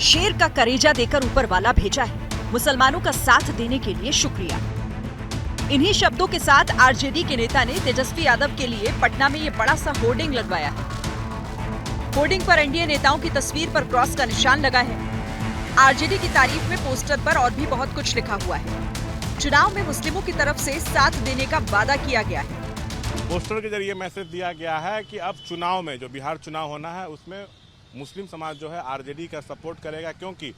शेर का करेजा देकर ऊपर वाला भेजा है, मुसलमानों का साथ देने के लिए शुक्रिया। इन्हीं शब्दों के साथ आरजेडी के नेता ने तेजस्वी यादव के लिए पटना में ये बड़ा सा होर्डिंग लगवाया है। होर्डिंग पर एनडीए नेताओं की तस्वीर पर क्रॉस का निशान लगा है। आरजेडी की तारीफ में पोस्टर पर और भी बहुत कुछ लिखा हुआ है। चुनाव में मुस्लिमों की तरफ से साथ देने का वादा किया गया है। पोस्टर के जरिए मैसेज दिया गया है कि अब चुनाव में जो बिहार चुनाव होना है उसमें मुस्लिम समाज जो है आरजेडी का सपोर्ट करेगा, क्योंकि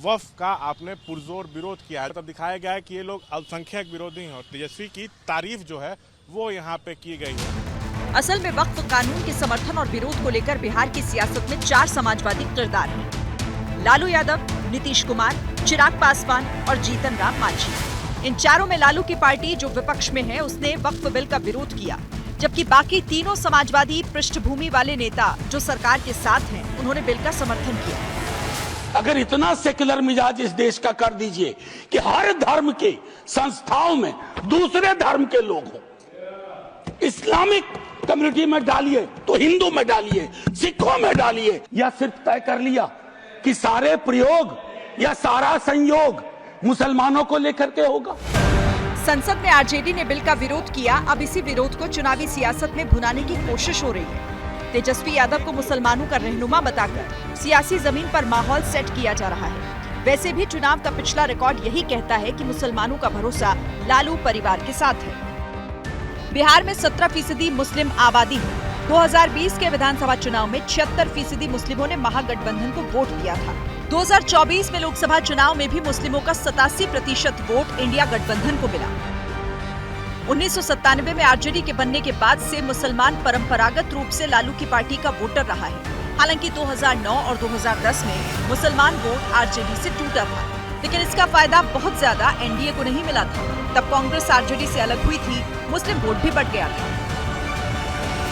वक्फ का आपने पुरजोर विरोध किया है। तब दिखाया गया है कि ये लोग अल्पसंख्यक विरोधी हैं और तेजस्वी की तारीफ जो है वो यहाँ पे की गई है। असल में वक्फ कानून के समर्थन और विरोध को लेकर बिहार की सियासत में 4 समाजवादी किरदार हैं। लालू यादव, नीतीश कुमार, चिराग पासवान और जीतन राम मांझी। इन चारों में लालू की पार्टी जो विपक्ष में है उसने वक्फ बिल का विरोध किया, जबकि बाकी तीनों समाजवादी पृष्ठभूमि वाले नेता जो सरकार के साथ हैं उन्होंने बिल का समर्थन किया। अगर इतना सेक्युलर मिजाज इस देश का कर दीजिए कि हर धर्म के संस्थाओं में दूसरे धर्म के लोग हों, इस्लामिक कम्युनिटी में डालिए तो हिंदू में डालिए, सिखों में डालिए, या सिर्फ तय कर लिया कि सारे प्रयोग या सारा संयोग मुसलमानों को लेकर के होगा। संसद में आरजेडी ने बिल का विरोध किया। अब इसी विरोध को चुनावी सियासत में भुनाने की कोशिश हो रही है। तेजस्वी यादव को मुसलमानों का रहनुमा बताकर सियासी जमीन पर माहौल सेट किया जा रहा है। वैसे भी चुनाव का पिछला रिकॉर्ड यही कहता है कि मुसलमानों का भरोसा लालू परिवार के साथ है। बिहार में 17% मुस्लिम आबादी है। 2020 के विधानसभा चुनाव में 76% मुस्लिमों ने महागठबंधन को वोट दिया था। 2024 में लोकसभा चुनाव में भी मुस्लिमों का 87% वोट इंडिया गठबंधन को मिला। 1997 में आरजेडी के बनने के बाद से मुसलमान परंपरागत रूप से लालू की पार्टी का वोटर रहा है। हालांकि 2009 और 2010 में मुसलमान वोट आरजेडी से टूटा था, लेकिन इसका फायदा बहुत ज्यादा एनडीए को नहीं मिला था। तब कांग्रेस आरजेडी से अलग हुई थी, मुस्लिम वोट भी बढ़ गया था।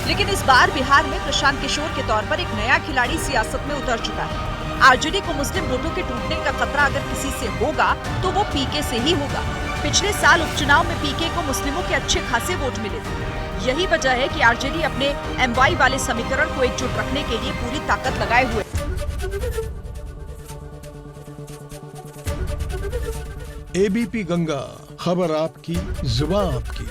लेकिन इस बार बिहार में प्रशांत किशोर के तौर पर एक नया खिलाड़ी सियासत में उतर चुका है। आरजेडी को मुस्लिम वोटों के टूटने का खतरा अगर किसी से होगा तो वो पीके से ही होगा। पिछले साल उपचुनाव में पीके को मुस्लिमों के अच्छे खासे वोट मिले थे। यही वजह है कि आरजेडी अपने एमवाई वाले समीकरण को एकजुट रखने के लिए पूरी ताकत लगाए हुए। एबीपी गंगा, खबर आपकी, जुबान आपकी।